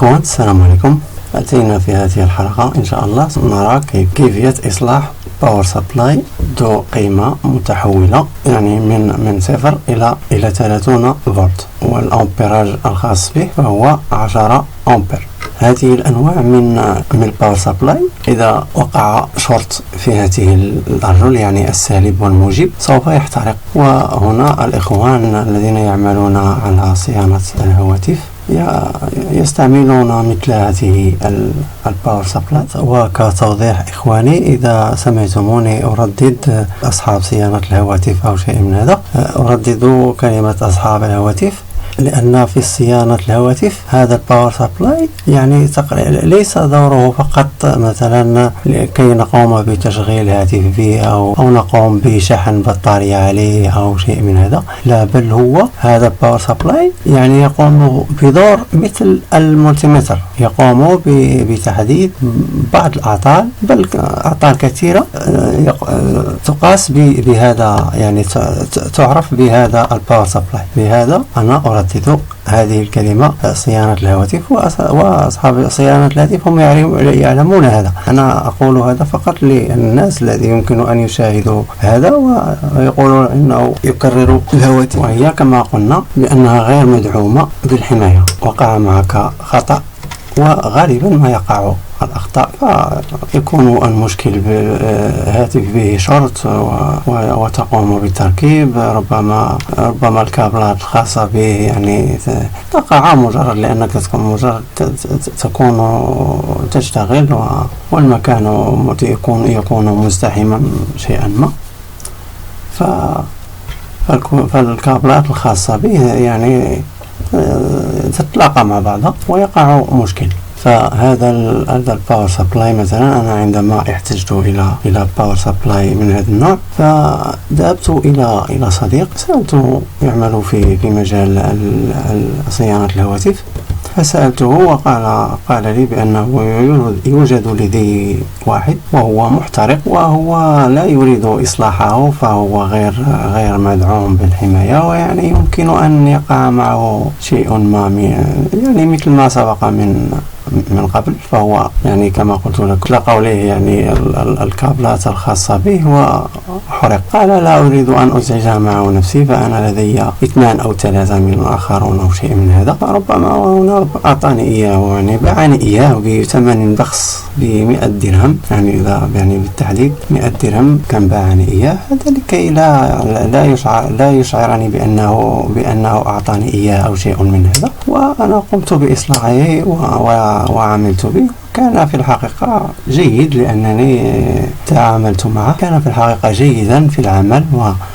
إخوان، السلام عليكم. أتينا في هذه الحلقة إن شاء الله نرى كيفية إصلاح باور سبلاي ذو قيمة متحولة، يعني من 0 إلى 30 فولت، والأمبيراج الخاص به فهو 10 أمبير. هذه الأنواع من الباور سبلاي إذا وقع شورت في هذه الأرجل، يعني السالب والموجب، سوف يحترق. وهنا الإخوان الذين يعملون على صيانة الهواتف يستعملون مثل هذه الباور سبلاي. وكتوضيح إخواني، إذا سمعتموني أردد أصحاب صيانة الهواتف أو شيء من هذا، أردد كلمة أصحاب الهواتف، لأن في صيانة الهواتف هذا الباور سبلاي يعني ليس دوره فقط مثلا لكي نقوم بتشغيل هاتف به أو نقوم بشحن بطارية عليه أو شيء من هذا، لا، بل هو هذا الباور سبلاي يعني يقوم بدور مثل المولتيمتر، يقوم بتحديد بعض الأعطال، بل أعطال كثيرة تقاس بهذا، يعني تعرف بهذا الباور سبلاي. بهذا أنا أردد هذه الكلمة صيانة الهواتف، وأصحاب صيانة الهاتف هم يعلمون هذا. أنا أقول هذا فقط للناس الذين يمكن أن يشاهدوا هذا ويقولون إنه يكرر الهواتف، وهي كما قلنا بأنها غير مدعومة بالحماية. وقع معك خطأ، وغالبا ما يقع الأخطاء فيكون المشكل بهاتف به شورت وتقوم بالتركيب، ربما الكابلات الخاصة به يعني تقع مجرد لأنك تكون تشتغل والمكان يكون مزدحما شيئا ما، فالكابلات الخاصة به يعني تتلاقى مع بعضها ويقع مشكل. فهذا الباور سبلاي مثلا، أنا عندما احتجت إلى باور سبلاي من هذا النوع، فذهبت إلى صديق سألته يعمل في مجال صيانة الهواتف، فسألته وقال لي بأنه يوجد لدي واحد وهو محترق وهو لا يريد إصلاحه، فهو غير مدعوم بالحماية، ويعني يمكن أن يقع معه شيء ما يعني مثل ما سبق من قبل. فهو يعني كما قلت لك قوله يعني الكابلات الخاصة به وحرق. قال لا أريد أن أزعجها معه نفسي، فأنا لدي 2 أو 3 من آخرون أو شيء من هذا، فربما هنا أعطاني إياه، يعني باعني إياه بثمن بخس ب100 درهم، يعني بالتحديد 100 درهم كان باعني إياه، هذا لكي لا يشعرني بأنه أعطاني إياه أو شيء من هذا. وأنا قمت بإصلاحه وعملت به، كان في الحقيقة جيد لأنني تعاملت معه، كان في الحقيقة جيدا في العمل،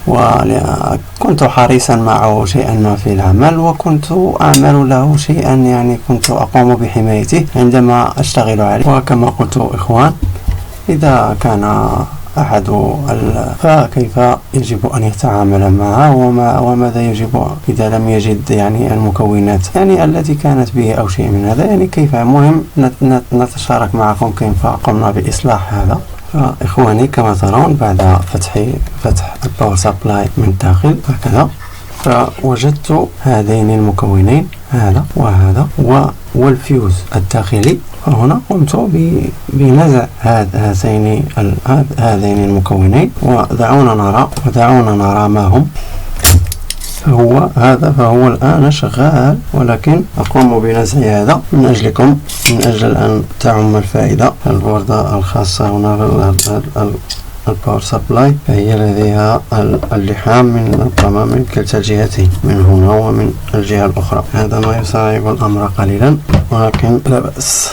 وكنت حريصا معه شيئا ما في العمل، وكنت أعمل له شيئا، يعني كنت أقوم بحمايته عندما أشتغل عليه. وكما قلت إخوان، إذا كان أحد فكيف يجب أن يتعامل معه، وماذا يجب إذا لم يجد يعني المكونات يعني التي كانت به أو شيء من هذا، يعني كيف مهم نتشارك معكم كيف قمنا بإصلاح هذا. فإخواني كما ترون، بعد فتح الباور سبلاي من الداخل هكذا، فوجدت هذين المكونين، هذا وهذا والفيوز الداخلي. فهنا قمت بنزع هذين المكونين، ودعونا نرى ما هم. فهو الآن شغال، ولكن أقوم بنزع هذا من أجلكم، من أجل أن تعم الفائدة. البوردة الخاصة هنا الباور سبلاي فهي لديها اللحام من كلتا الجهتين، من هنا ومن الجهة الأخرى. هذا ما يصعب الأمر قليلا، ولكن لا بأس.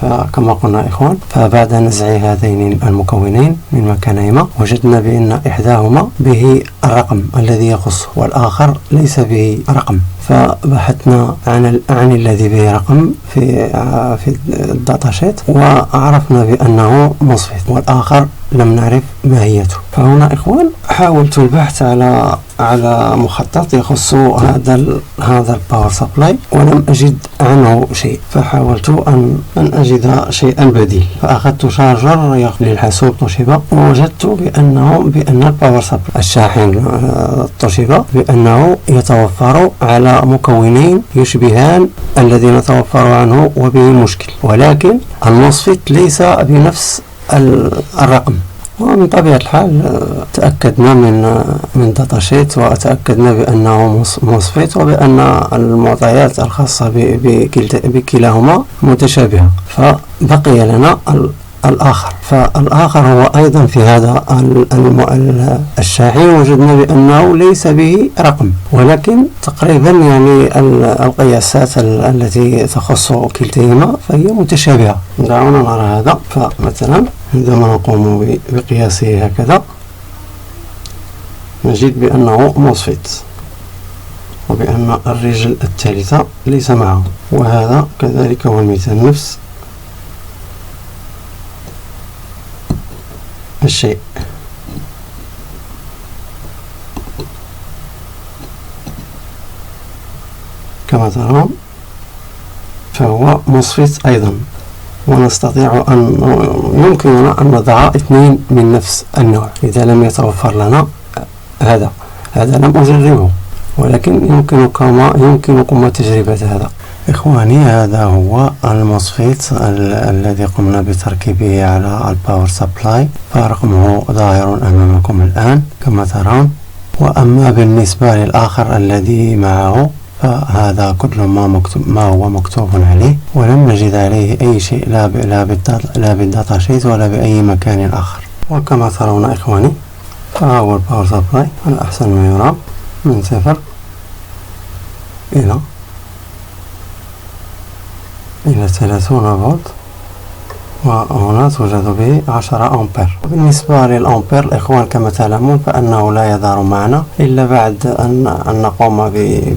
فكما قلنا إخوان، فبعد نزع هذين المكونين من مكانهما، وجدنا بأن إحداهما به الرقم الذي يخص، والآخر ليس به رقم. فبحثنا عن الذي به رقم في الداتا شيت، وعرفنا بأنه مصفت، والآخر لم نعرف ماهيته. فهنا إخوان حاولت البحث على مخطط يخص هذا الباور سبلاي ولم أجد عنه شيء، فحاولت أن أجد شيئا بديل، فأخذت شارجر للحاسوب توشيبا، ووجدت بأن الباور سبلاي الشاحن توشيبا بأنه يتوفر على مكونين يشبهان الذي نتوفر عنه وبه مشكل، ولكن الموسفيت ليس بنفس الرقم. ومن طبيعة الحال تأكدنا من داتا شيت، وتأكدنا بأنه موسفيت وبأن المعطيات الخاصة بكلاهما متشابهة، فبقي لنا الآخر. فالآخر هو أيضا في هذا الشاحن وجدنا بأنه ليس به رقم، ولكن تقريبا يعني القياسات التي تخص كلتيهما فهي متشابهة. دعونا نرى هذا. فمثلا عندما نقوم بقياسه هكذا نجد بأنه موسفيت، وبأن الرجل الثالثة ليس معه، وهذا كذلك هو المثال نفس الشيء. كما ترون فهو موسفيت أيضا، ونستطيع يمكننا أن نضع اثنين من نفس النوع إذا لم يتوفر لنا هذا لم أجربه، ولكن يمكنكم تجربة هذا. إخواني، هذا هو الموسفيت الذي قمنا بتركيبه على الباور سبلاي، فرقمه ظاهر أمامكم الآن كما ترون. وأما بالنسبة للآخر الذي معه فهذا كل ما هو مكتوب عليه، ولم نجد عليه أي شيء لا بالداتا شيت ولا بأي مكان آخر. وكما ترون إخواني فهذا هو الباور سبلاي على أحسن ما يرام، من 0 إلى 30 فولت، وهنا توجد به 10 أمبير. بالنسبة للأمبير الإخوان كما تعلمون فأنه لا يظهر معنا إلا بعد أن نقوم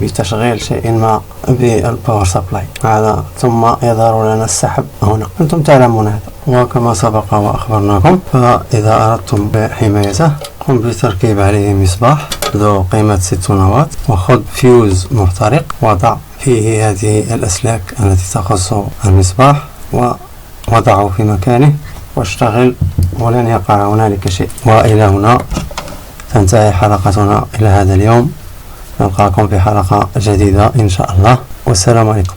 بتشغيل شيء ما بالباور سبلاي هذا، ثم يظهر لنا السحب هنا، أنتم تعلمون هذا. وكما سبق وأخبرناكم، فإذا أردتم حمايته قم بتركيب عليه مصباح ذو قيمة 6 واط، وخذ فيوز محترق وضع فيه هذه الأسلاك التي تخص المصباح ووضعه في مكانه واشتغل، ولن يقع هنالك شيء. وإلى هنا تنتهي حلقتنا إلى هذا اليوم، نلقاكم في حلقة جديدة إن شاء الله، والسلام عليكم.